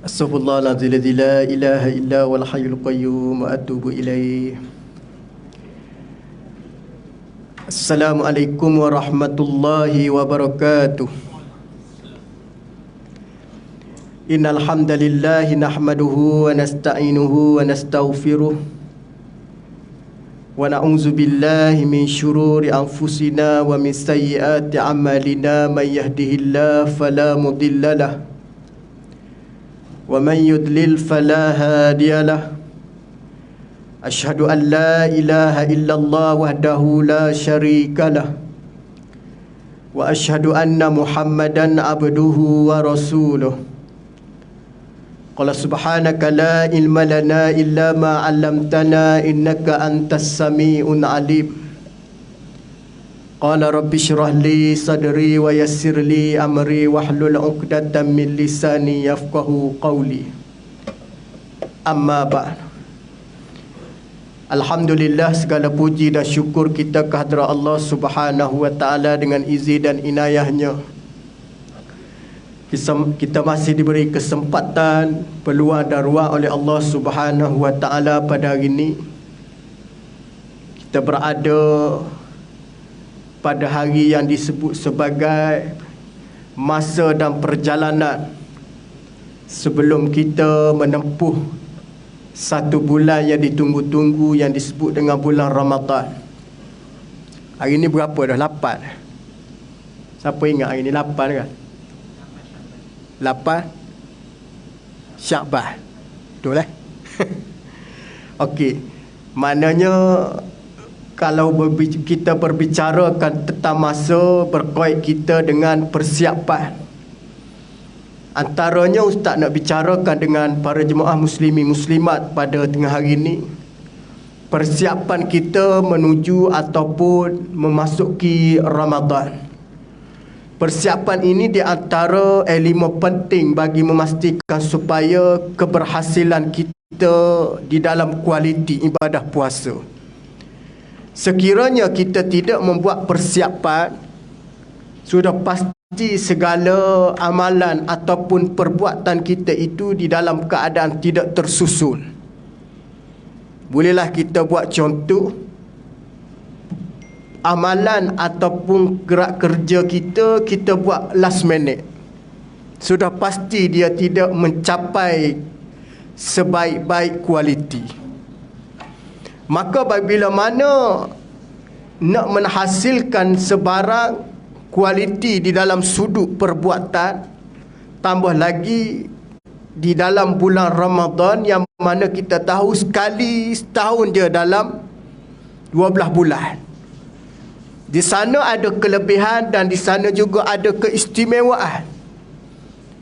Astaghfirullahaladzim la ilaha illa wal hayyul qayyum wa atubu ilaih. Assalamualaikum warahmatullahi wabarakatuh. Innal hamdalillah nahmaduhu wa nasta'inuhu wa nastaghfiruh wa na'udzu billahi min shururi anfusina wa min sayyiati a'malina may yahdihillahu fala mudhillalah wa man yudlil fala hadiyalah. Asyhadu an la ilaha illallah wahdahu la syarikalah wa asyhadu anna Muhammadan abduhu wa rasuluh. Qala subhanaka la ilma lana illa ma 'allamtana innaka antas sami'un 'alim. Qala rabbi shrah li sadri wa yassir li amri wahlul 'uqdatam min lisani yafqahu qawli. Amma ba'd. Alhamdulillah, segala puji dan syukur kita kehadrat Allah Subhanahu wa taala dengan izin dan inayahnya. Kita masih diberi kesempatan, peluang dan ruang oleh Allah Subhanahu wa taala pada hari ini. Kita berada pada hari yang disebut sebagai masa dan perjalanan sebelum kita menempuh satu bulan yang ditunggu-tunggu yang disebut dengan bulan Ramadan. Hari ini berapa dah? 8. Siapa ingat hari ini 8 kan? 8 Syakban. Betul eh? Okey. Maknanya kalau kita berbicarakan tentang masa berkait kita dengan persiapan, antaranya Ustaz nak bicarakan dengan para jemaah muslimin muslimat pada tengah hari ini, persiapan kita menuju ataupun memasuki Ramadan. Persiapan ini di antara elemen penting bagi memastikan supaya keberhasilan kita di dalam kualiti ibadah puasa. Sekiranya kita tidak membuat persiapan, sudah pasti segala amalan ataupun perbuatan kita itu di dalam keadaan tidak tersusun. Bolehlah kita buat contoh, amalan ataupun gerak kerja kita buat last minute, sudah pasti dia tidak mencapai sebaik-baik kualiti. Maka bila mana nak menghasilkan sebarang kualiti di dalam sudut perbuatan, tambah lagi di dalam bulan Ramadan yang mana kita tahu sekali setahun dia dalam 12 bulan. Di sana ada kelebihan dan di sana juga ada keistimewaan.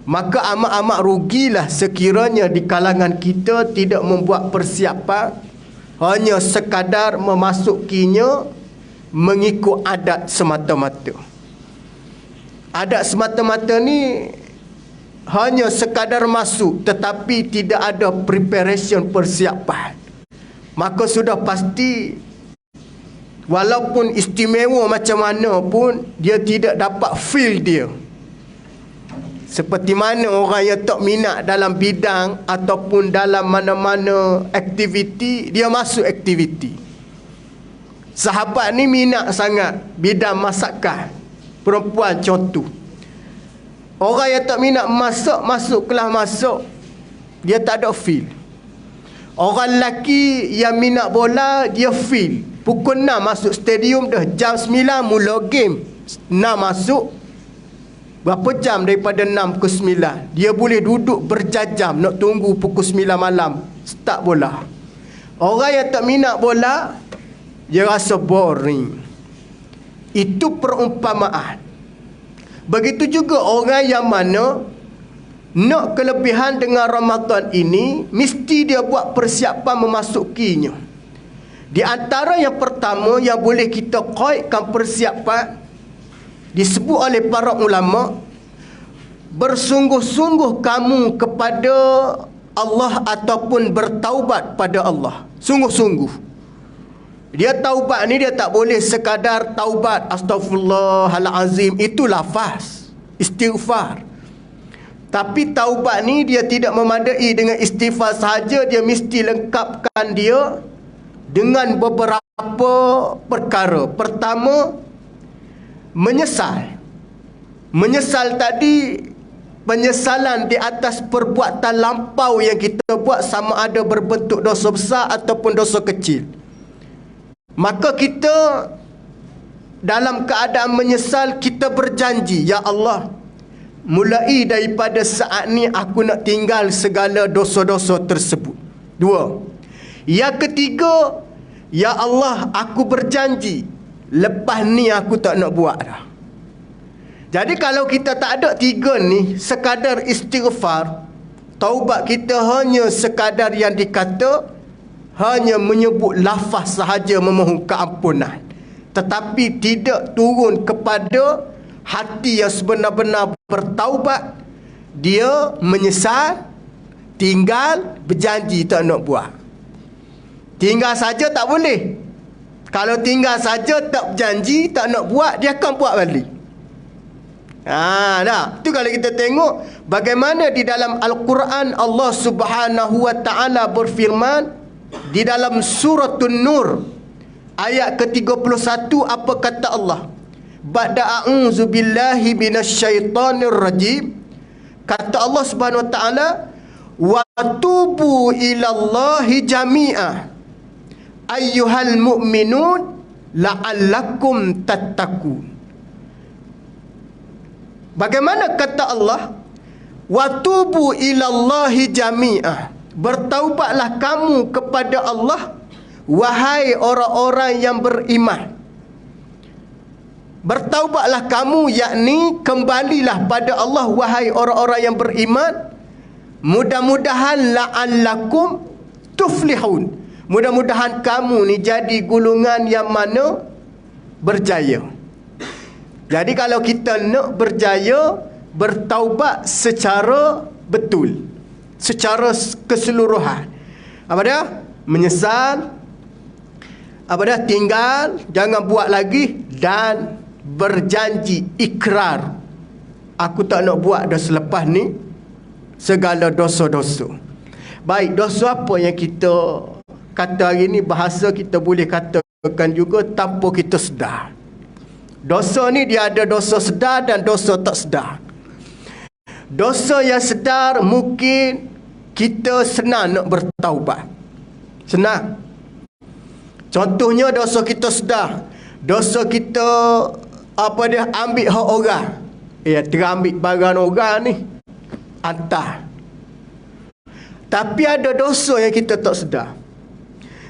Maka amat-amat rugilah sekiranya di kalangan kita tidak membuat persiapan, hanya sekadar memasukinya mengikut adat semata-mata. Adat semata-mata ni hanya sekadar masuk tetapi tidak ada preparation, persiapan. Maka sudah pasti walaupun istimewa macam mana pun dia tidak dapat feel dia. Seperti mana orang yang tak minat dalam bidang ataupun dalam mana-mana aktiviti, dia masuk aktiviti. Sahabat ni minat sangat bidang masakan, perempuan contoh. Orang yang tak minat masak, masuk kelas masak, dia tak ada feel. Orang lelaki yang minat bola, dia feel. Pukul 6 masuk stadium dah, jam 9 mula game. 6 masuk, berapa jam daripada 6 ke 9? Dia boleh duduk berjam-jam nak tunggu pukul 9 malam start bola. Orang yang tak minat bola, dia rasa boring. Itu perumpamaan. Begitu juga orang yang mana nak kelebihan dengan Ramadan ini, mesti dia buat persiapan memasukinya. Di antara yang pertama yang boleh kita kaitkan persiapan, disebut oleh para ulama, bersungguh-sungguh kamu kepada Allah ataupun bertaubat pada Allah. Sungguh-sungguh. Dia taubat ni dia tak boleh sekadar taubat, astaghfirullahalazim, itu lafaz istighfar. Tapi taubat ni dia tidak memadai dengan istighfar sahaja, dia mesti lengkapkan dia dengan beberapa perkara. Pertama, menyesal. Menyesal tadi, penyesalan di atas perbuatan lampau yang kita buat, sama ada berbentuk dosa besar ataupun dosa kecil. Maka kita dalam keadaan menyesal, kita berjanji, ya Allah, mulai daripada saat ni aku nak tinggal segala dosa-dosa tersebut. Dua. Yang ketiga, ya Allah, aku berjanji lepas ni aku tak nak buat dah. Jadi kalau kita tak ada tiga ni, sekadar istighfar, taubat kita hanya sekadar yang dikata, hanya menyebut lafaz sahaja memohon keampunan, tetapi tidak turun kepada hati yang sebenar-benar bertaubat. Dia menyesal, tinggal, berjanji tak nak buat. Tinggal saja tak boleh. Kalau tinggal saja tak berjanji, tak nak buat, dia akan buat balik. Dah. Itu kalau kita tengok bagaimana di dalam Al-Quran Allah Subhanahu wa taala berfirman di dalam surah An-Nur ayat ke-31, apa kata Allah? Ba'da a'udzu billahi minasyaitonir rajim. Kata Allah Subhanahu wa taala, wa tubu ilallahi jami'a ayyuhal mu'minun la'allakum tattaqun. Bagaimana kata Allah? Wa tubu ilallahi jami'a. Bertaubatlah kamu kepada Allah, wahai orang-orang yang beriman. Bertaubatlah kamu, yakni kembalilah pada Allah, wahai orang-orang yang beriman. Mudah-mudahan la'allakum tuflihun. Mudah-mudahan kamu ni jadi golongan yang mana berjaya. Jadi kalau kita nak berjaya, bertaubat secara betul, secara keseluruhan. Apa dia? Menyesal, apa dia? Tinggal, jangan buat lagi, dan berjanji, ikrar, aku tak nak buat dah selepas ni segala dosa-dosa. Baik, dosa apa yang kita kata hari ni, bahasa kita boleh katakan juga tanpa kita sedar. Dosa ni dia ada dosa sedar dan dosa tak sedar. Dosa yang sedar mungkin kita senang nak bertaubat. Senang. Contohnya dosa kita sedar. Dosa kita apa dia, ambil hak orang. Terambil barang orang ni, hantar. Tapi ada dosa yang kita tak sedar.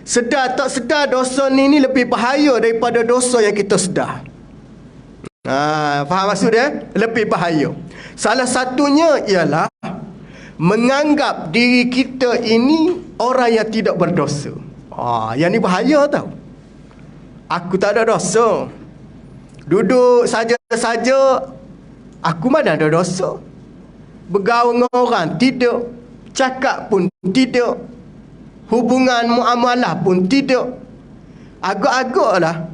Sedar tak sedar, dosa ni lebih bahaya daripada dosa yang kita sedar. Faham maksud dia? Lebih bahaya. Salah satunya ialah menganggap diri kita ini orang yang tidak berdosa. Yang ni bahaya tau. Aku tak ada dosa, duduk saja-saja, aku mana ada dosa. Bergaul dengan orang tidak, cakap pun tidak, hubungan muamalah pun tidak. Agak-agaklah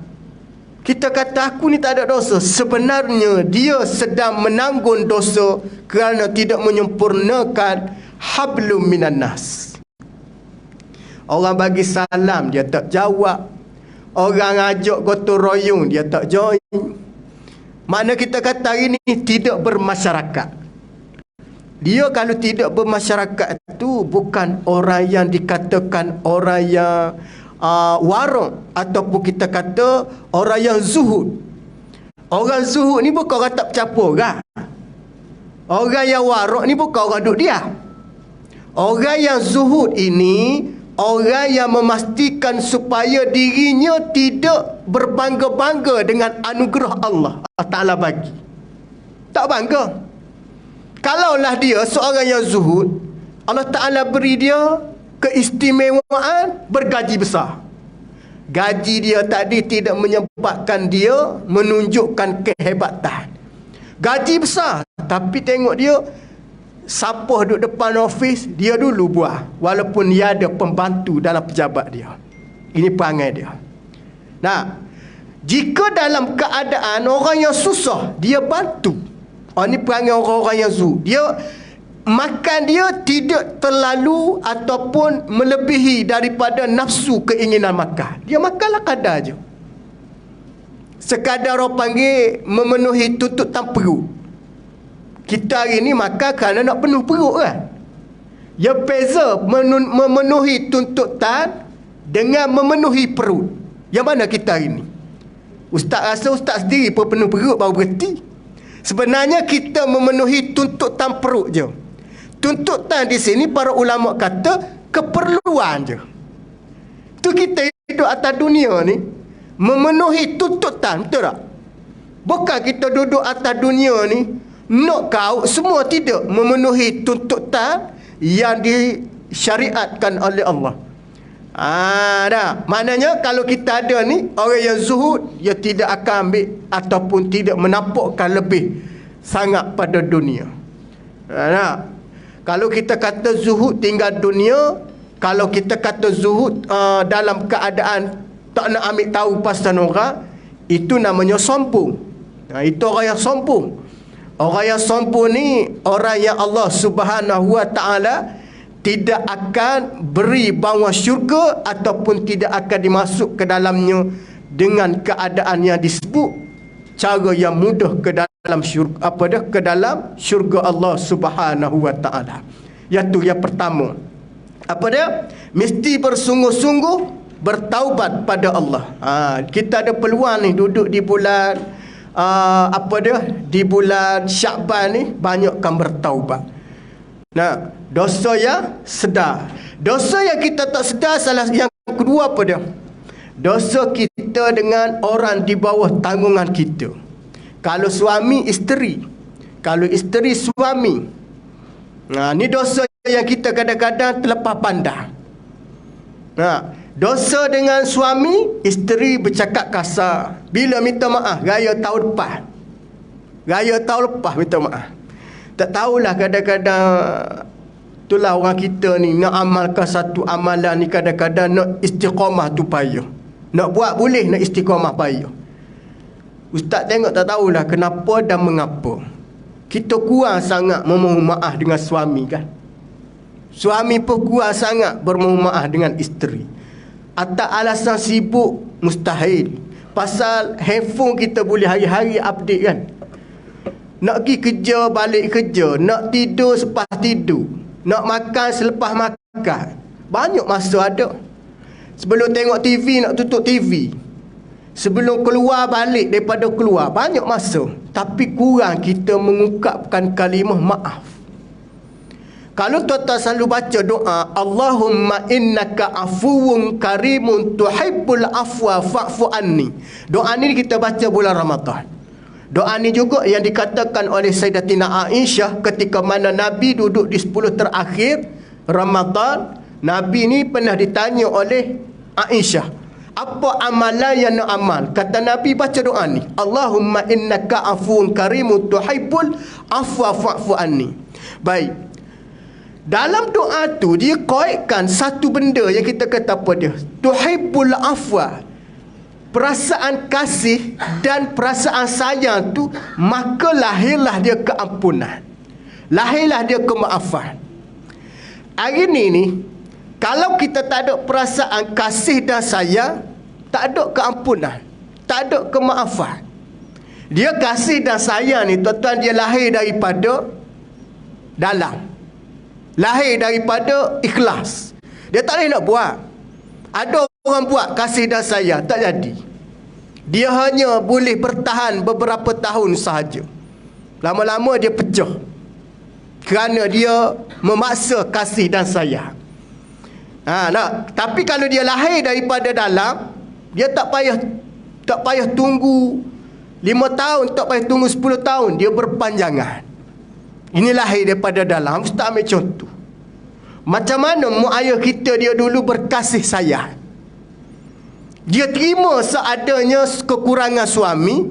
kita kata aku ni tak ada dosa. Sebenarnya dia sedang menanggung dosa kerana tidak menyempurnakan hablum minan nas. Orang bagi salam dia tak jawab, orang ajak gotong royong dia tak join. Makna kita kata hari ni tidak bermasyarakat. Dia kalau tidak bermasyarakat tu bukan orang yang dikatakan orang yang warung, ataupun kita kata orang yang zuhud. Orang zuhud ni bukan orang tak bercampur orang. Orang yang warung ni bukan orang duduk dia. Orang yang zuhud ini orang yang memastikan supaya dirinya tidak berbangga-bangga dengan anugerah Allah Ta'ala bagi. Tak bangga. Kalaulah dia seorang yang zuhud, Allah Ta'ala beri dia keistimewaan bergaji besar. Gaji dia tadi tidak menyebabkan dia menunjukkan kehebatan. Gaji besar, tapi tengok dia sampah duduk depan ofis, dia dulu buah, walaupun dia ada pembantu dalam pejabat dia. Ini perangai dia. Nah, jika dalam keadaan orang yang susah, dia bantu. Ini perangai orang-orang yang zuhud. makan dia tidak terlalu ataupun melebihi daripada nafsu keinginan makan. Dia makanlah kadar je. Sekadar orang panggil memenuhi tuntutan perut. Kita hari ni makan kerana nak penuh perut kan. Dia beza memenuhi tuntutan dengan memenuhi perut. Yang mana kita hari ni? Ustaz rasa ustaz sendiri pun penuh perut baru berhenti. Sebenarnya kita memenuhi tuntutan perut je. Tuntutan di sini para ulama kata keperluan je. Tu kita hidup atas dunia ni memenuhi tuntutan, betul tak? Bukan kita duduk atas dunia ni nak kau semua, tidak memenuhi tuntutan yang disyariatkan oleh Allah. Dah. Maknanya kalau kita ada ni orang yang zuhud, dia tidak akan ambil ataupun tidak menampakkan lebih sangat pada dunia. Dah. Kalau kita kata zuhud tinggal dunia, kalau kita kata zuhud dalam keadaan tak nak ambil tahu pasal orang, itu namanya sombong. Itu orang yang sombong. Orang yang sombong ni orang yang Allah Subhanahu Wa Taala tidak akan beri bawa syurga ataupun tidak akan dimasuk ke dalamnya dengan keadaan yang disebut cara yang mudah ke dalam syurga, ke dalam syurga Allah Subhanahu Wa Taala. Iaitu yang pertama, mesti bersungguh-sungguh bertaubat pada Allah. Kita ada peluang ni duduk di bulan di bulan Syakban ni banyakkan bertaubat. Nah, dosa yang sedar. Dosa yang kita tak sedar, salah yang kedua apa dia? Dosa kita dengan orang di bawah tanggungan kita. Kalau suami isteri, kalau isteri suami. Nah, ni dosa yang kita kadang-kadang terlepas pandang. Nah, dosa dengan suami, isteri bercakap kasar. Bila minta maaf? Raya tahun lepas. Raya tahun lepas minta maaf. Tak tahulah kadang-kadang itulah orang kita ni nak amalkan satu amalan ni kadang-kadang nak istiqamah tu payah. Nak buat boleh, nak istiqamah payah. Ustaz tengok tak tahulah kenapa dan mengapa kita kurang sangat memohon maaf dengan suami kan. Suami pun kurang sangat bermohon maaf dengan isteri. Atas alasan sibuk mustahil. Pasal handphone kita boleh hari-hari update kan. Nak pergi kerja, balik kerja. Nak tidur selepas tidur. Nak makan selepas makan. Banyak masa ada. Sebelum tengok TV, nak tutup TV. Sebelum keluar, balik daripada keluar. Banyak masa. Tapi kurang kita mengungkapkan kalimah maaf. Kalau tuan-tuan selalu baca doa, Allahumma innaka afuwun karimun tuhibbul afwa fa'fu anni. Doa ni kita baca bulan Ramadan. Doa ni juga yang dikatakan oleh Sayyidatina Aisyah ketika mana Nabi duduk di 10 terakhir Ramadan. Nabi ni pernah ditanya oleh Aisyah, apa amalan yang nak amal? Kata Nabi baca doa ni, Allahumma innaka afuwun karimun tuhibbul afwa fa'fu anni. Baik. Dalam doa tu dia kaitkan satu benda yang kita kata apa dia? Tuhibbul afwa. Perasaan kasih dan perasaan sayang tu, maka lahirlah dia keampunan. Lahirlah dia kemaafan. Hari ni kalau kita tak ada perasaan kasih dan sayang, tak ada keampunan, tak ada kemaafan. Dia kasih dan sayang ni tuan-tuan, dia lahir daripada dalam. Lahir daripada ikhlas. Dia tak boleh nak buat. Ada orang buat kasih dan sayang, tak jadi. Dia hanya boleh bertahan beberapa tahun sahaja. Lama-lama dia pecah. Kerana dia memaksa kasih dan sayang. Tapi kalau dia lahir daripada dalam, dia tak payah tunggu 5 tahun, tak payah tunggu 10 tahun. Dia berpanjangan. Ini lahir daripada dalam. Ustaz ambil contoh. Macam mana mak ayah kita dia dulu berkasih sayang. Dia terima seadanya kekurangan suami.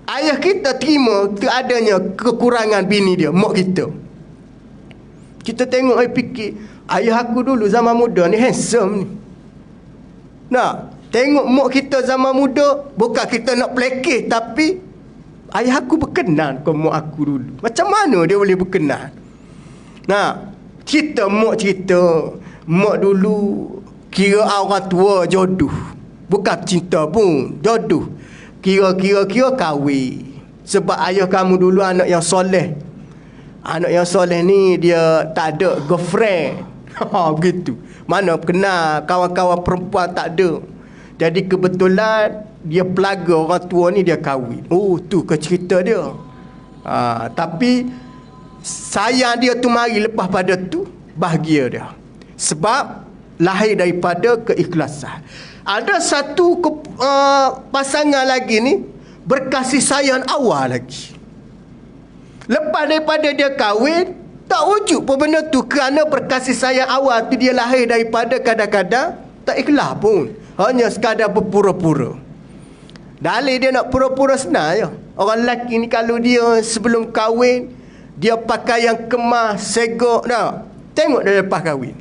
Ayah kita terima seadanya kekurangan bini dia, mak kita. Kita tengok, fikir, ayah aku dulu zaman muda ni handsome ni. Nah, tengok mak kita zaman muda, bukan kita nak pelekeh, tapi ayah aku berkenan ke mak aku dulu. Macam mana dia boleh berkenan? Nah, cerita mak dulu kira orang tua jodoh. Bukan cinta pun, jodoh. Kira kahwin. Sebab ayah kamu dulu anak yang soleh. Anak yang soleh ni dia tak ada girlfriend. Begitu. Mana kenal kawan-kawan perempuan tak ada. Jadi kebetulan dia pelaga orang tua ni dia kahwin. Oh, tu ke cerita dia. Tapi sayang dia tu mari lepas pada tu bahagia dia. Sebab lahir daripada keikhlasan. Ada satu pasangan lagi ni berkasih sayang awal lagi. Lepas daripada dia kahwin, tak wujud pun benda tu kerana berkasih sayang awal tu dia lahir daripada kadang-kadang tak ikhlas pun. Hanya sekadar berpura-pura. Dalil dia nak pura-pura senang je. Orang lelaki ni kalau dia sebelum kahwin, dia pakai yang kemas, segok dah. Tengok dia lepas kahwin.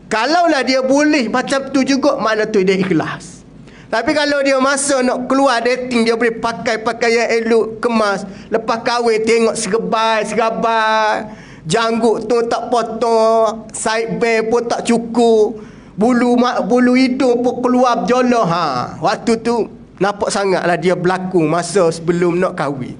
Kalaulah dia boleh macam tu juga, makna tu dia ikhlas. Tapi kalau dia masa nak keluar dating, dia boleh pakai pakaian elok, kemas. Lepas kahwin tengok segabai, janggut tu tak potong, side band pun tak cukup, bulu hidung pun keluar berjolah. Waktu tu nampak sangatlah dia berlaku masa sebelum nak kahwin.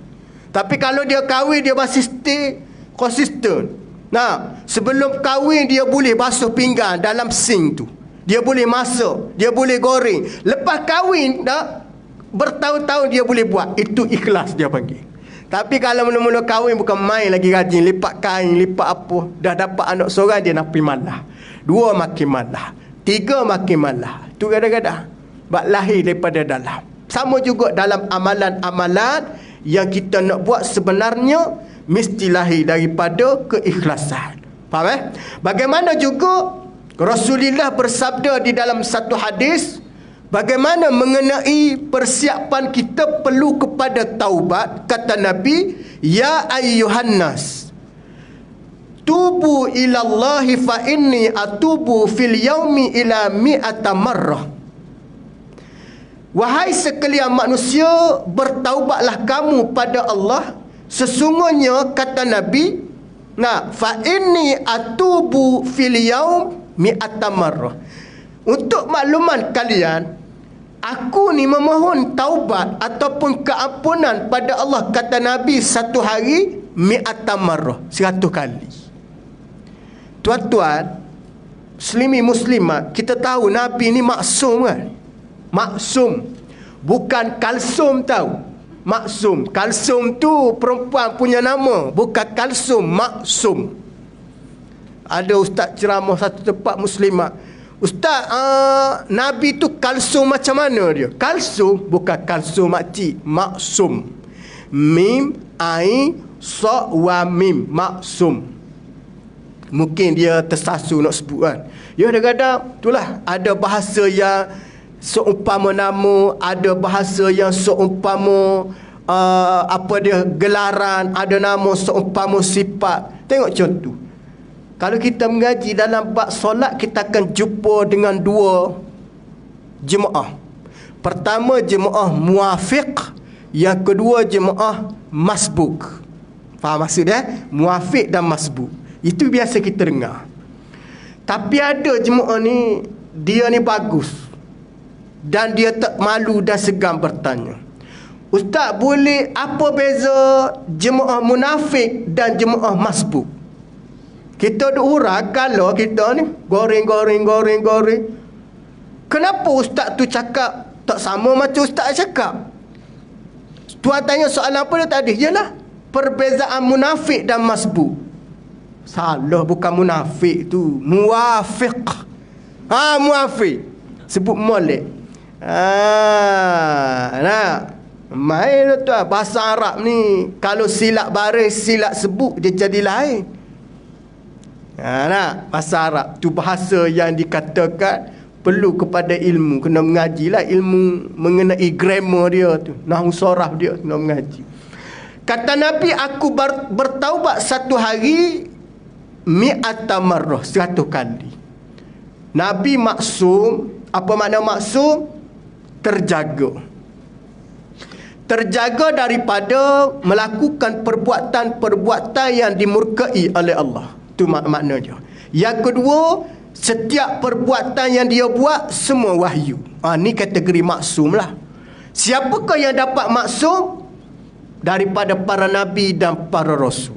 Tapi kalau dia kahwin, dia masih stay konsisten. Nah, sebelum kahwin dia boleh basuh pinggan dalam sink tu. Dia boleh masak, dia boleh goreng. Lepas kahwin dah bertahun-tahun dia boleh buat. Itu ikhlas dia panggil. Tapi kalau mula-mula kahwin bukan main lagi rajin, lipat kain, lipat apa, dah dapat anak seorang dia nak pergi malah. 2 makin malah. 3 makin malah. Tu kadang-kadang bak lahir daripada dalam. Sama juga dalam amalan-amalan yang kita nak buat sebenarnya mesti lahir daripada keikhlasan. Faham Bagaimana juga Rasulullah bersabda di dalam satu hadis, bagaimana mengenai persiapan kita perlu kepada taubat. Kata Nabi, ya ayyuhan nas, tubu ilallahi fa inni atubu fil yaumi ila mi'ata marrah. Wahai sekalian manusia, bertaubatlah kamu pada Allah. Sesungguhnya kata Nabi, fa inni atubu fil yaum mi'ata marrah. Untuk makluman kalian, aku ni memohon taubat ataupun keampunan pada Allah, kata Nabi, satu hari mi'ata marrah, 100 kali. Tuan-tuan muslimi muslimat, kita tahu Nabi ni maksum kan? Maksum, bukan kalsum tahu. Maksum. Kalsum tu perempuan punya nama, bukan kalsum, maksum. Ada ustaz ceramah satu tempat muslimat, ustaz, Nabi tu kalsum macam mana dia? Kalsum bukan kalsum makcik, maksum. Mim, ain, sa, wa, mim, maksum. Mungkin dia tersasu nak sebut kan. Ya, kadang-kadang itulah, ada bahasa yang seumpama nama, ada bahasa yang seumpama gelaran, ada nama seumpama sifat. Tengok contoh. Kalau kita mengaji dalam bab solat, kita akan jumpa dengan 2 jemaah. Pertama jemaah muafiq, yang kedua jemaah masbuk. Faham maksudnya? Muafiq dan masbuk. Itu biasa kita dengar. Tapi ada jemaah ni, dia ni bagus. Dan dia tak malu dan segan bertanya, ustaz, boleh apa beza jemaah munafik dan jemaah masbuk? Kita duk hurang kalau kita ni goreng. Kenapa ustaz tu cakap tak sama macam ustaz cakap? Tuan tanya soalan apa dia tadi? Yalah, perbezaan munafik dan masbuk. Salah, bukan munafik tu, muafiq. Muafiq sebut molek. Main tu bahasa Arab ni, kalau silap baris, silap sebut, dia jadi lain. Bahasa Arab tu bahasa yang dikatakan perlu kepada ilmu, kena mengajilah ilmu mengenai grammar dia tu, nahwu soraf dia, kena mengaji. Kata Nabi, aku bertaubat satu hari mi'ata marrah, 100 kali. Nabi maksum. Apa makna maksum? Terjaga daripada melakukan perbuatan-perbuatan yang dimurkai oleh Allah. Tu makna dia. Yang kedua, setiap perbuatan yang dia buat semua wahyu. Ni kategori maksum lah. Siapakah yang dapat maksum? Daripada para nabi dan para rasul.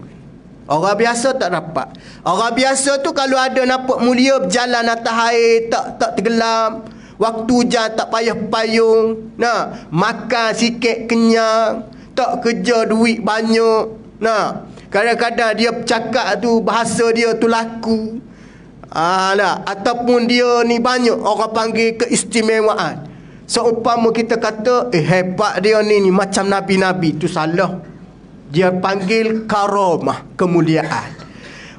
Orang biasa tak dapat. Orang biasa tu kalau ada nampak mulia berjalan atas air, tak tenggelam. Waktu hujan tak payah payung. Makan sikit kenyang. Tak kerja duit banyak. Kadang-kadang dia cakap tu, bahasa dia tu laku. Ataupun dia ni banyak orang panggil keistimewaan. Seumpama kita kata hebat dia ni macam nabi-nabi, tu salah. Dia panggil karamah, kemuliaan.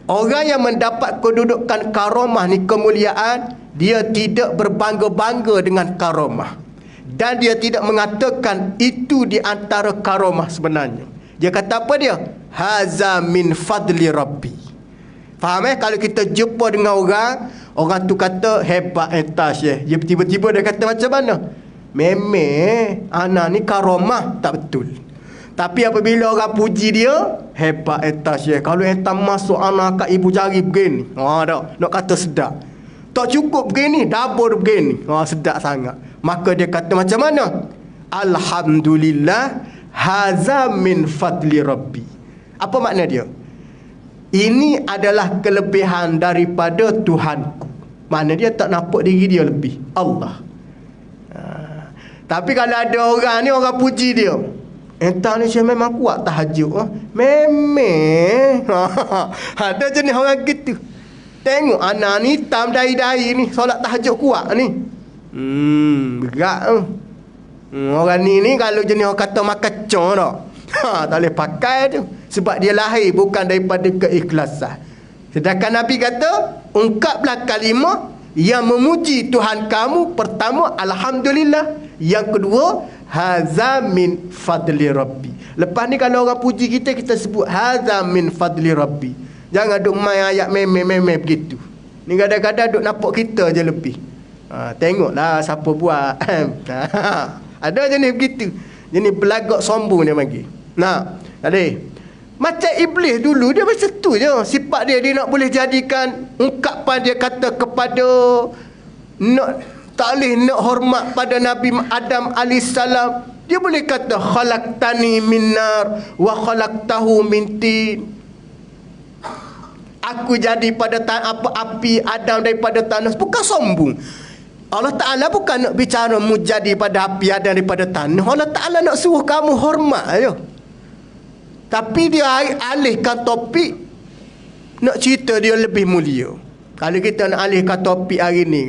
Orang yang mendapat kedudukan karamah ni, kemuliaan, dia tidak berbangga-bangga dengan karamah. Dan dia tidak mengatakan itu di antara karamah sebenarnya. Dia kata apa dia? Haza min fadli rabbi. Faham kalau kita jumpa dengan orang tu kata hebat entas ya. Dia tiba-tiba dia kata macam mana? Memang anak ni karamah, tak betul. Tapi apabila orang puji dia, hebat entas ya. Kalau entas masuk anak kat ibu jari begini. Nak kata sedap. Tak cukup begini, double begini. Sedap sangat. Maka dia kata macam mana? Alhamdulillah haza min fadli rabbi. Apa makna dia? Ini adalah kelebihan daripada Tuhanku. Mana dia tak nampak diri dia lebih. Allah. Tapi kalau ada orang ni, orang puji dia. Entah ni saya memang kuat tahajud. Memang. Ada jenis orang gitu. Tengok anak ni hitam dahi-dahi ni. Solat tahajud kuat ni. Berat. Orang ni kalau jenis orang kata makan cong tak. Tak boleh pakai tu. Sebab dia lahir bukan daripada keikhlasan. Sedangkan Nabi kata, ungkaplah kalimah yang memuji Tuhan kamu. Pertama, Alhamdulillah. Yang kedua, haza min fadli rabbi. Lepas ni kalau orang puji kita, kita sebut haza min fadli rabbi. Jangan duk main ayat meme-meme begitu. Ni kadang-kadang duk nampak kita je lebih. Tengoklah siapa buat. Ada jenis begitu. Jenis belagak sombong dia panggil. Tadi macam iblis dulu, dia macam tu je. Sifat dia nak boleh jadikan ungkapan dia kata kepada tak boleh nak hormat pada Nabi Adam AS. Dia boleh kata khalaqtani min nar wa khalaqtahu min tin. Aku jadi pada api, Adam daripada tanah. Bukan sombong. Allah Ta'ala bukan nak bicara mu jadi pada api, Adam daripada tanah. Allah Ta'ala nak suruh kamu hormat je. Tapi dia alihkan topik, nak cerita dia lebih mulia. Kalau kita nak alihkan topik hari ni,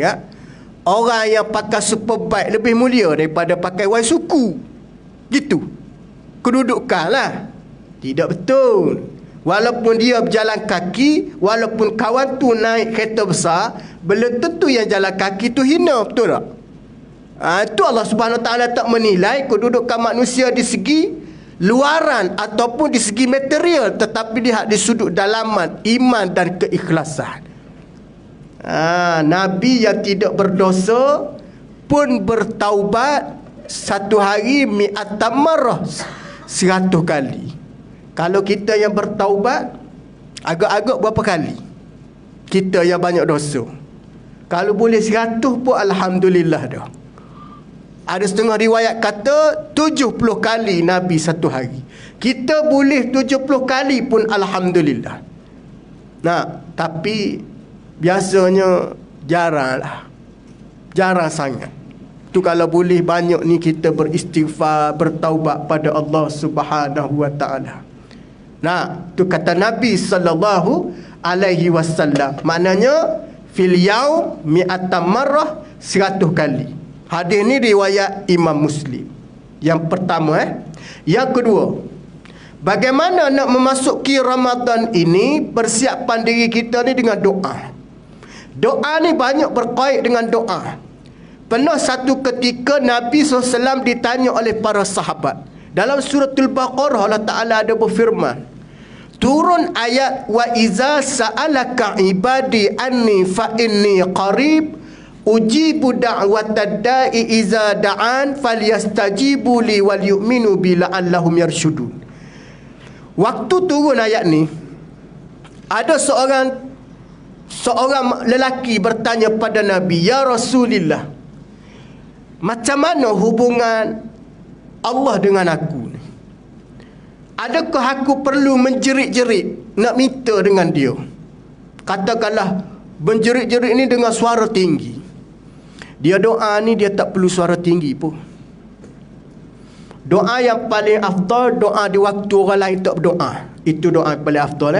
orang yang pakai superbike lebih mulia daripada pakai wai suku. Gitu. Kedudukan lah. Tidak betul. Walaupun dia berjalan kaki, walaupun kawan tu naik kereta besar, belum tentu yang jalan kaki tu hina. Betul tak? Itu Allah Subhanahu Wa Taala tak menilai kedudukan manusia di segi luaran ataupun di segi material, tetapi lihat di sudut dalaman iman dan keikhlasan. Nabi yang tidak berdosa pun bertaubat satu hari mi'atan marrah, 100 kali. Kalau kita yang bertaubat agak-agak berapa kali? Kita yang banyak dosa. Kalau boleh 100 pun alhamdulillah dah. Ada setengah riwayat kata 70 kali Nabi satu hari. Kita boleh 70 kali pun alhamdulillah. Tapi biasanya jaranglah. Jarang sangat. Tu kalau boleh banyak ni kita beristighfar, bertaubat pada Allah Subhanahu Wa Taala. Tu kata Nabi sallallahu alaihi wasallam. Maknanya fil yaum mi'atan marrah, 100 kali. Hadis ni riwayat Imam Muslim. Yang pertama. Yang kedua, bagaimana nak memasuki Ramadan ini? Persiapan diri kita ni dengan doa. Doa ni banyak berkait dengan doa. Pernah satu ketika Nabi SAW ditanya oleh para sahabat. Dalam suratul Baqarah Allah Ta'ala ada berfirman, turun ayat wa iza sa'alaka ibadi anni fa inni qarib ujibu da'watad da'i iza da'an falyastajibu li wal yu'minu bi la'allahum yarshudun. Waktu turun ayat ni, Ada seorang lelaki bertanya pada Nabi, "Ya Rasulullah, macam mana hubungan Allah dengan aku ni? Adakah aku perlu menjerit-jerit nak minta dengan dia? Katakanlah menjerit-jerit ni dengan suara tinggi." Dia doa ni dia tak perlu suara tinggi pun. Doa yang paling afdal, doa di waktu orang lain tak berdoa. Itu doa yang paling afdal.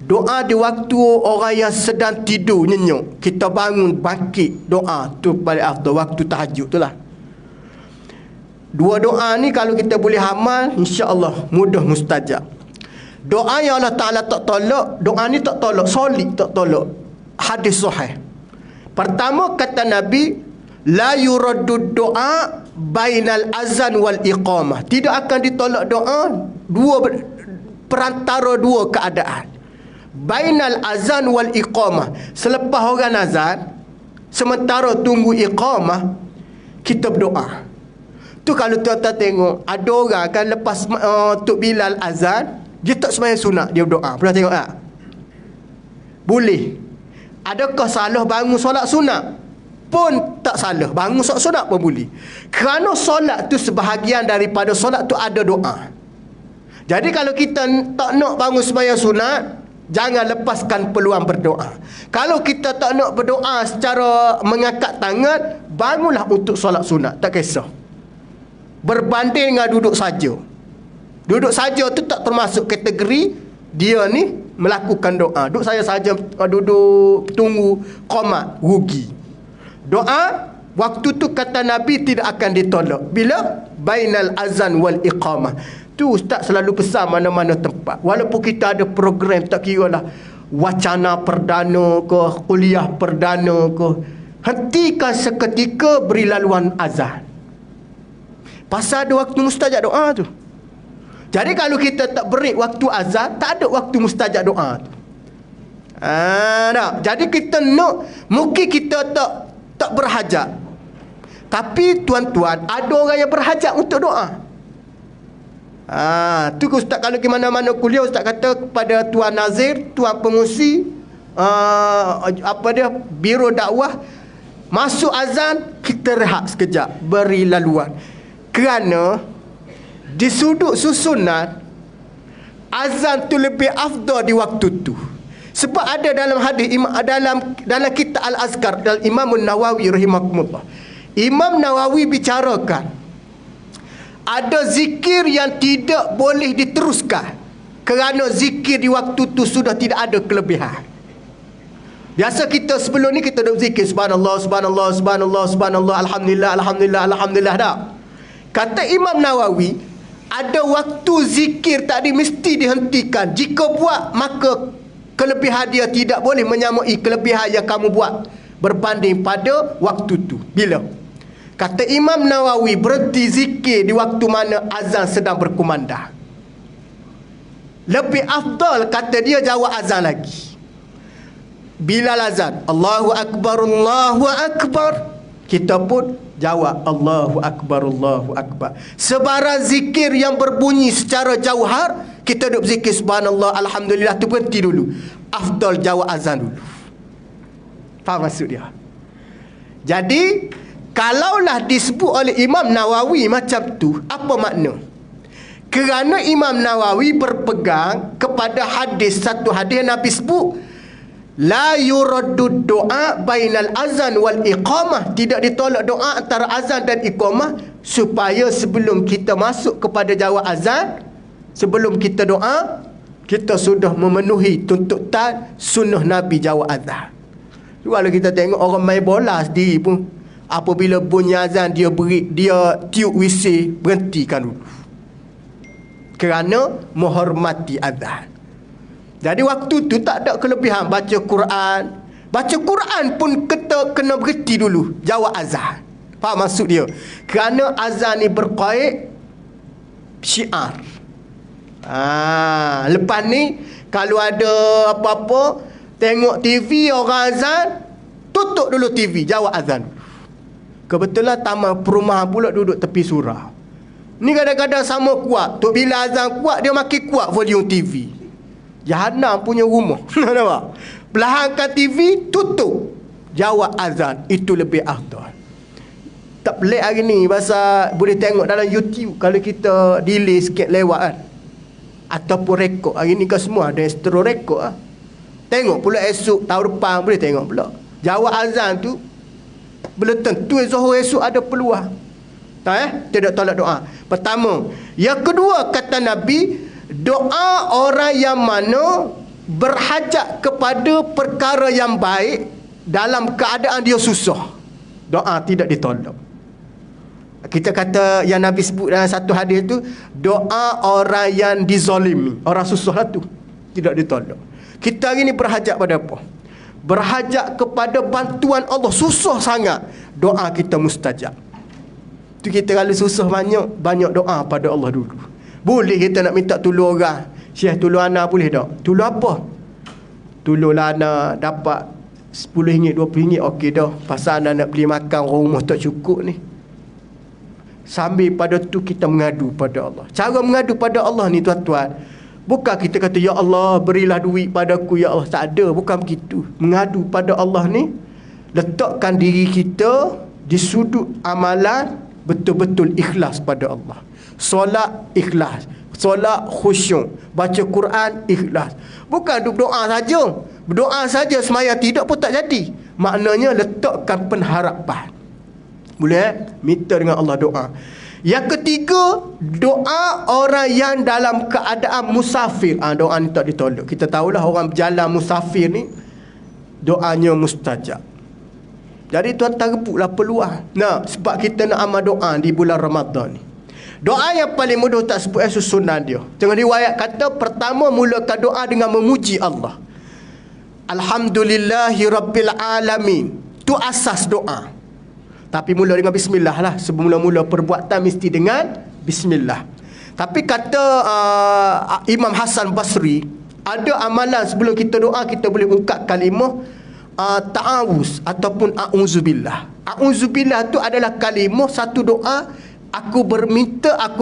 Doa di waktu orang yang sedang tidur nyenyuk, kita bangun bangkit doa, tu paling afdal. Waktu tahajud tu lah. Dua doa ni kalau kita boleh amal, insya-Allah mudah mustajab. Doa yang Allah Ta'ala tak tolak, doa ni tak tolak, solid tak tolak. Hadis sahih. Pertama kata Nabi, la yuraddu doa bainal azan wal iqamah. Tidak akan ditolak doa perantara dua keadaan. Bainal azan wal iqamah. Selepas orang azan, sementara tunggu iqamah, kita berdoa. Tu kalau tuan-tuan tengok, ada orang kan lepas Tok Bilal azan, dia tak sembahyang sunat, dia berdoa. Pernah tengok tak? Boleh. Adakah salah bangun solat sunat? Pun tak salah. Bangun solat sunat pun boleh. Kerana solat tu sebahagian daripada solat tu ada doa. Jadi kalau kita tak nak bangun sembahyang sunat, jangan lepaskan peluang berdoa. Kalau kita tak nak berdoa secara mengangkat tangan, bangunlah untuk solat sunat, tak kisah. Berbanding dengan duduk saja. Duduk saja tu tak termasuk kategori dia ni melakukan doa. Duduk saya saja, duduk tunggu qomat, rugi. Doa waktu tu kata Nabi tidak akan ditolak. Bila? Bainal azan wal iqamah. Tu ustaz selalu pesan mana-mana tempat. Walaupun kita ada program, tak kira lah wacana perdana ke, kuliah perdana ke, hentikan seketika, beri laluan azan. Pasal ada waktu mustajab doa tu. Jadi kalau kita tak beri waktu azan, tak ada waktu mustajab doa tu. Jadi kita nak, mungkin kita tak berhajat. Tapi tuan-tuan, ada orang yang berhajat untuk doa. Tu ustaz kalau ke mana-mana kuliah, ustaz kata kepada Tuan Nazir, Tuan Pengusi, Biro Dakwah, masuk azan, kita rehat sekejap, beri laluan. Kerana di sudut susunan, azan tu lebih afdal di waktu tu. Sebab ada dalam hadis, dalam kitab Al-Azkar, dalam Imam Nawawi rahimahullah, Imam Nawawi bicarakan ada zikir yang tidak boleh diteruskan kerana zikir di waktu tu sudah tidak ada kelebihan. Biasa kita sebelum ni kita duk zikir subhanallah, subhanallah, subhanallah, subhanallah, alhamdulillah, alhamdulillah, alhamdulillah dah. Kata Imam Nawawi, ada waktu zikir tadi mesti dihentikan. Jika buat, maka kelebihan dia tidak boleh menyamai kelebihan yang kamu buat berbanding pada waktu tu. Bila? Kata Imam Nawawi, berhenti zikir di waktu mana azan sedang berkumandang. Lebih afdal, kata dia, jawab azan lagi. Bila azan, Allahu Akbar, Allahu Akbar, kita pun jawab Allahu Akbar, Allahu Akbar. Sebarang zikir yang berbunyi secara jauhar, kita duduk zikir subhanallah, alhamdulillah, tu berhenti dulu. Afdal jawab azan dulu. Faham maksud dia? Jadi kalaulah disebut oleh Imam Nawawi macam tu, apa makna? Kerana Imam Nawawi berpegang kepada satu hadis Nabi sebut, la yuraddu doa bainal azan wal iqamah. Tidak ditolak doa antara azan dan iqamah, supaya sebelum kita masuk kepada jawab azan, sebelum kita doa, kita sudah memenuhi tuntutan sunnah Nabi jawab azan. Kalau kita tengok orang main bola sendiri pun, apabila bunyi azan, dia tiup whistle, berhentikan dulu, kerana menghormati azan. Jadi waktu tu tak ada kelebihan baca Quran. Baca Quran pun kita kena berhenti dulu jawab azan. Faham maksud dia? Kerana azan ni berkait syiar. Lepas ni kalau ada apa-apa, tengok TV orang azan, tutup dulu TV, jawab azan. Kebetulan taman perumahan pula duduk tepi surau. Ni kadang-kadang sama kuat. Tok bila azan kuat, dia makin kuat volume TV. Jahannam punya rumah. Nampak? Belahangkan TV, tutup. Jawab azan. Itu lebih afdal. Tak pelik hari ni pasal boleh tengok dalam YouTube kalau kita delay sikit lewat kan. Ataupun rekod. Hari ni kan semua ada extra rekod lah. Tengok pula esok tahun depan boleh tengok pula. Jawab azan tu belum tentu Zuhur esok ada peluang. Tak tidak tolak doa. Pertama. Yang kedua kata Nabi, doa orang yang mana berhajat kepada perkara yang baik dalam keadaan dia susah, doa tidak ditolak. Kita kata yang Nabi sebut dalam satu hadis tu, doa orang yang dizalimi, orang susah lah tu, tidak ditolak. Kita hari ni berhajat pada apa? Berhajat kepada bantuan Allah, susah sangat, doa kita mustajab. Tu kita kalau susah banyak doa pada Allah dulu. Boleh kita nak minta tolong orang, Syekh tolong ana boleh tak? Tolong apa? Tolonglah ana dapat RM10, RM20, okey dah. Pasal ana nak beli makan, rumah tak cukup ni. Sambil pada tu kita mengadu pada Allah. Cara mengadu pada Allah ni tuan-tuan, bukan kita kata ya Allah berilah duit padaku ya Allah, tak ada, bukan begitu. Mengadu pada Allah ni, letakkan diri kita di sudut amalan betul-betul ikhlas pada Allah. Solat ikhlas, solat khusyuk, baca Quran ikhlas. Bukan doa saja. Berdoa saja semaya tidak pun tak jadi. Maknanya letakkan pengharapan. Boleh minta dengan Allah doa. Yang ketiga, doa orang yang dalam keadaan musafir. Doa ni tak ditolak. Kita tahulah orang berjalan musafir ni doanya mustajab. Jadi tuan-tuan rebutlah peluang. Nah, sebab kita nak amal doa di bulan Ramadan ni. Doa yang paling mudah tak sebut susunan dia. Tengok riwayat kata pertama mulakan doa dengan memuji Allah. Alhamdulillahi Rabbil Alamin. Tu asas doa. Tapi mula dengan bismillah lah. Sebelum mula perbuatan mesti dengan bismillah. Tapi kata Imam Hasan Basri, ada amalan sebelum kita doa kita boleh ungkap kalimah ta'awuz ataupun a'udzubillah. A'udzubillah tu adalah kalimah satu doa, aku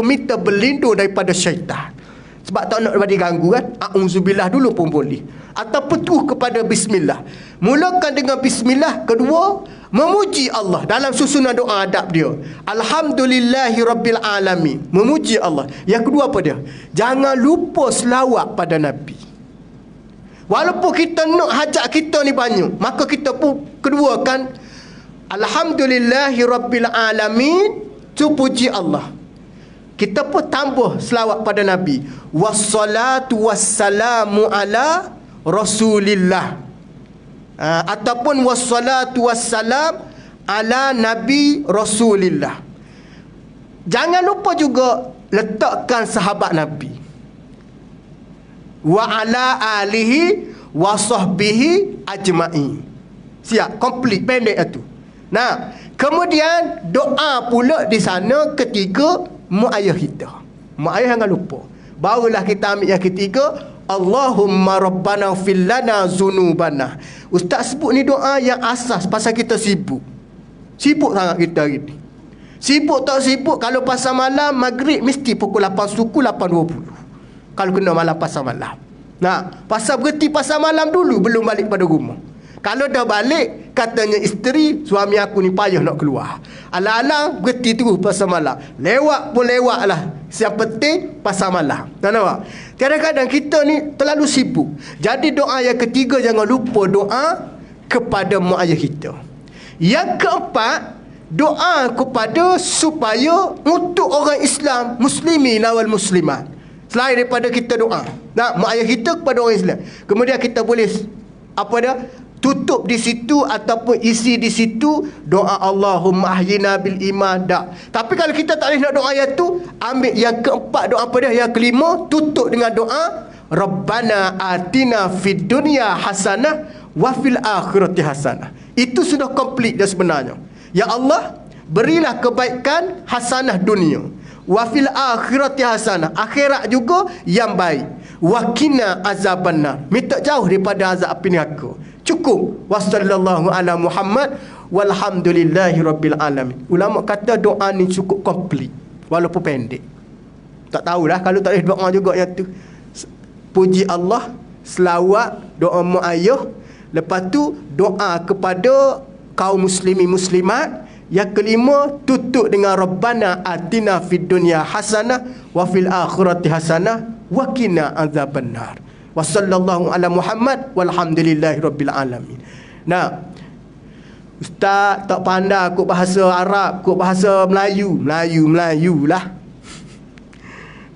minta berlindung daripada syaitan. Sebab tak nak diganggu kan. A'udzubillah dulu pun boleh. Ataupun terus kepada bismillah. Mulakan dengan bismillah. Kedua, memuji Allah dalam susunan doa adab dia. Alhamdulillahi Rabbil Alamin. Memuji Allah. Yang kedua apa dia? Jangan lupa selawat pada Nabi. Walaupun kita nak hajat kita ni banyak, maka kita pun keduakan Alhamdulillahi Rabbil Alamin. Tu puji Allah. Kita pun tambah selawat pada Nabi. Wassalatu wassalamu ala Rasulillah. Ataupun wassalatu wassalam ala Nabi Rasulillah. Jangan lupa juga letakkan sahabat Nabi. Wa ala alihi wa sahbihi ajma'in. Siap, komplit, pendek itu. Nah, kemudian doa pula di sana ketiga, mak ayah kita. Mak ayah jangan lupa. Barulah kita ambil yang ketiga, Allahumma rabbana fil lana zunubana. Ustaz sebut ni doa yang asas pasal kita sibuk. Sibuk sangat kita hari ni. Sibuk tak sibuk, kalau pasal malam maghrib mesti pukul 8 suku 8.20. Kalau kena malam pasal malam. Nah, pasal berhenti pasal malam dulu belum balik pada rumah. Kalau dah balik, katanya isteri, suami aku ni payah nak keluar. Alang-alang berhenti terus pasal malam. Lewat pun lewat lah. Yang penting pasal malam. Tak nampak? Kadang-kadang kita ni terlalu sibuk. Jadi doa yang ketiga, jangan lupa doa kepada mak ayah kita. Yang keempat, doa kepada supaya untuk orang Islam, muslimin wal muslimat. Selain daripada kita doa, nah, mak ayah kita kepada orang Islam. Kemudian kita boleh apa dia? Tutup di situ ataupun isi di situ doa Allahumma ahyina bil iman. Tak. Tapi kalau kita tak boleh nak doa yang tu, ambil yang keempat doa apa dia? Yang kelima, tutup dengan doa Rabbana atina fid dunya hasanah wa fil akhirati hasanah. Itu sudah komplit dah sebenarnya. Ya Allah, berilah kebaikan hasanah dunia. Wa fil akhirati hasanah. Akhirat juga yang baik. Wa qina azabannar. Minta jauh daripada azab api neraka. Cukup. Wassallallahu ala Muhammad walhamdulillahi rabbil alamin. Ulama kata doa ni cukup komplit walaupun pendek. Tak tahulah kalau tak boleh doa juga yang tu. Puji Allah, selawat, doa mak ayah. Lepas tu doa kepada kaum muslimin muslimat. Yang kelima, tutup dengan Rabbana atina fid dunya hasanah wa fil akhirati hasanah wa qina azabannar. Wa sallallahu ala Muhammad walhamdulillahi rabbil alamin. Nah, ustaz tak pandai kok bahasa Arab, kok bahasa Melayu lah.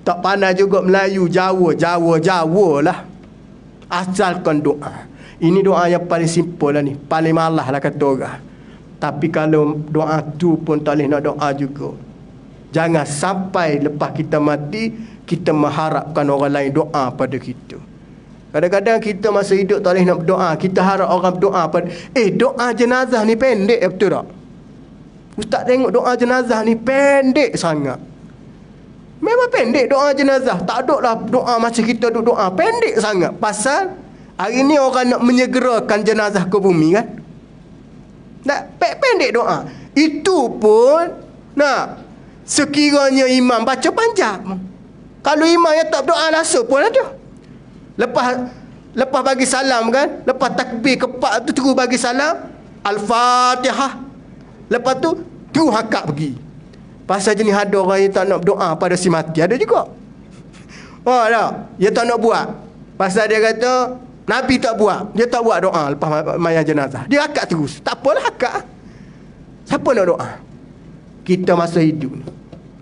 Tak pandai juga Melayu, Jawa lah. Asalkan doa. Ini doa yang paling simple lah ni, paling malas lah kata orang. Tapi kalau doa tu pun tak boleh nak doa juga. Jangan sampai lepas kita mati, kita mengharapkan orang lain doa pada kita. Kadang-kadang kita masa hidup tak boleh nak berdoa. Kita harap orang berdoa pada, doa jenazah ni pendek, betul tak? Ustaz tengok doa jenazah ni pendek sangat. Memang pendek doa jenazah. Tak ada lah doa macam kita duk doa. Pendek sangat. Pasal hari ni orang nak menyegerakan jenazah ke bumi kan? Tak, pendek doa. Itu pun nak sekiranya imam baca panjang. Kalau imam yang tak berdoa langsung pun ada. Lepas bagi salam kan, lepas takbir keempat tu terus bagi salam, Al-Fatihah. Lepas tu terus hakak pergi. Pasal jenis ada orang yang tak nak berdoa pada si mati, ada juga. Oh tak, dia tak nak buat. Pasal dia kata Nabi tak buat. Dia tak buat doa lepas mayat jenazah. Dia akad terus. Tak apalah akad. Siapa nak doa? Kita masa hidup ni.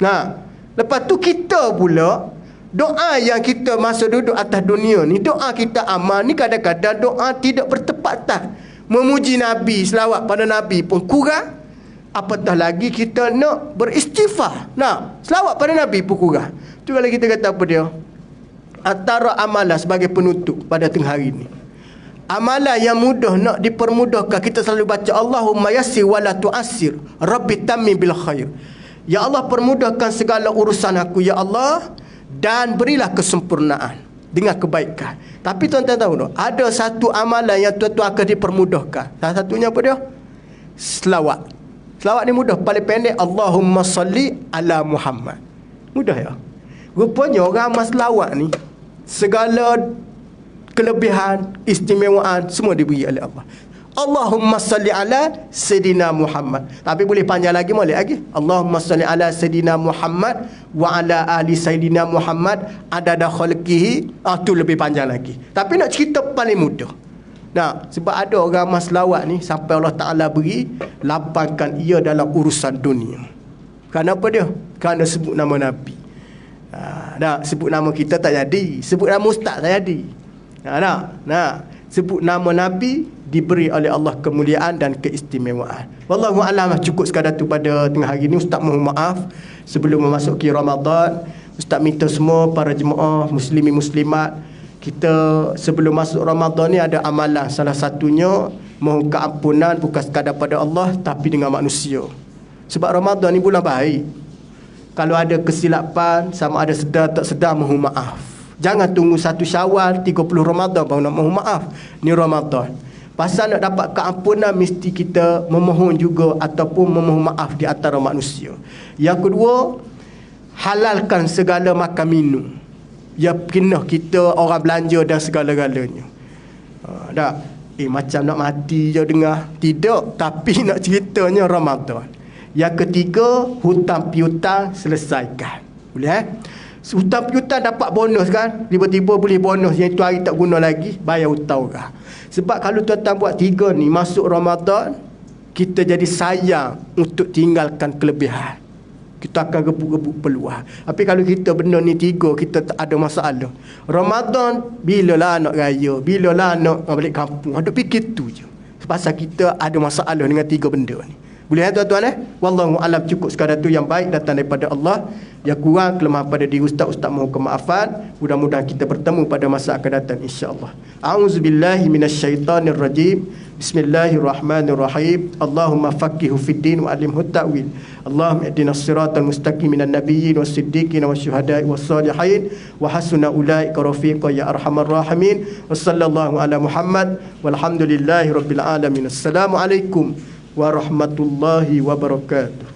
Nah, lepas tu kita pula, doa yang kita masa duduk atas dunia ni, doa kita amal ni kadang-kadang doa tidak bertepatan. Memuji Nabi, selawat pada Nabi pun kurang. Apatah lagi kita nak beristighfar. Nah, selawat pada Nabi pun kurang. Tu kalau kita kata apa dia? Antara amalan sebagai penutup pada tengah hari ni, amalan yang mudah nak dipermudahkan, kita selalu baca Allahumma yassir wa la tu'assir rabbi tammi bil khair. Ya Allah, permudahkan segala urusan aku ya Allah, dan berilah kesempurnaan dengan kebaikan. Tapi tuan-tuan tahu tak, ada satu amalan yang tuan-tuan akan dipermudahkan. Salah satunya apa dia? Selawat. Selawat ni mudah, paling pendek Allahumma salli ala Muhammad. Mudah ya. Rupanya orang amal selawat ni, segala kelebihan, istimewaan semua diberi oleh Allah. Allahumma salli ala Sayyidina Muhammad. Tapi boleh panjang lagi, boleh lagi. Allahumma salli ala Sayyidina Muhammad wa ala ali Sayyidina Muhammad adada khalqihi. Tu lebih panjang lagi. Tapi nak cerita paling mudah. Nah, sebab ada orang amal selawat ni sampai Allah Ta'ala beri lapangkan ia dalam urusan dunia. Kenapa dia? Kerana sebut nama Nabi. Sebut nama kita tak jadi, sebut nama ustaz tak jadi. Sebut nama Nabi, diberi oleh Allah kemuliaan dan keistimewaan. Wallahu a'lam. Cukup sekadar tu pada tengah hari ni. Ustaz mohon maaf sebelum memasuki Ramadan. Ustaz minta semua para jemaah muslimin muslimat, kita sebelum masuk Ramadan ni ada amalan. Salah satunya mohon keampunan bukan sekadar pada Allah tapi dengan manusia. Sebab Ramadan ni bulan baik. Kalau ada kesilapan, sama ada sedar tak sedar, mohon maaf. Jangan tunggu 1 Syawal 30 Ramadan baru nak mohon maaf. Ni Ramadan. Pasal nak dapat keampunan mesti kita memohon juga ataupun memohon maaf di antara manusia. Yang kedua, halalkan segala makan minum. Ya kena kita orang belanja dan segala-galanya. Macam nak mati je dengar. Tidak, tapi nak ceritanya Ramadan. Yang ketiga, hutang piutang selesaikan. Boleh hutang piutang dapat bonus kan? Tiba-tiba boleh bonus yang itu hari tak guna lagi, bayar hutang orang. Sebab kalau tuan-tuan buat 3 ni, masuk Ramadan, kita jadi sayang untuk tinggalkan kelebihan. Kita akan rebut-rebut peluang. Tapi kalau kita benda ni 3, kita tak ada masalah. Ramadan, bilalah nak raya, bilalah nak balik kampung. Ada fikir tu je. Pasal kita ada masalah dengan 3 benda ni. Boleh tuan-tuan Wallahu alam. Cukup sekadar tu yang baik datang daripada Allah. Yang kurang kelemahan pada diri ustaz mohon kemaafan. Mudah-mudahan kita bertemu pada masa akan datang insya-Allah. A'udzubillahi minasyaitonirrajim. Bismillahirrahmanirrahim. Allahumma faqihu fid din wa alimhu ta'wil. Allahumma ihdinas siratal mustaqim minan nabiyyin was-siddiqin wasyuhada'i was-salihin wa hasuna ulaika rafiqa ya arhamar rahimin. Wassallallahu ala Muhammad walhamdulillahi rabbil alamin. Assalamualaikum warahmatullahi wabarakatuh.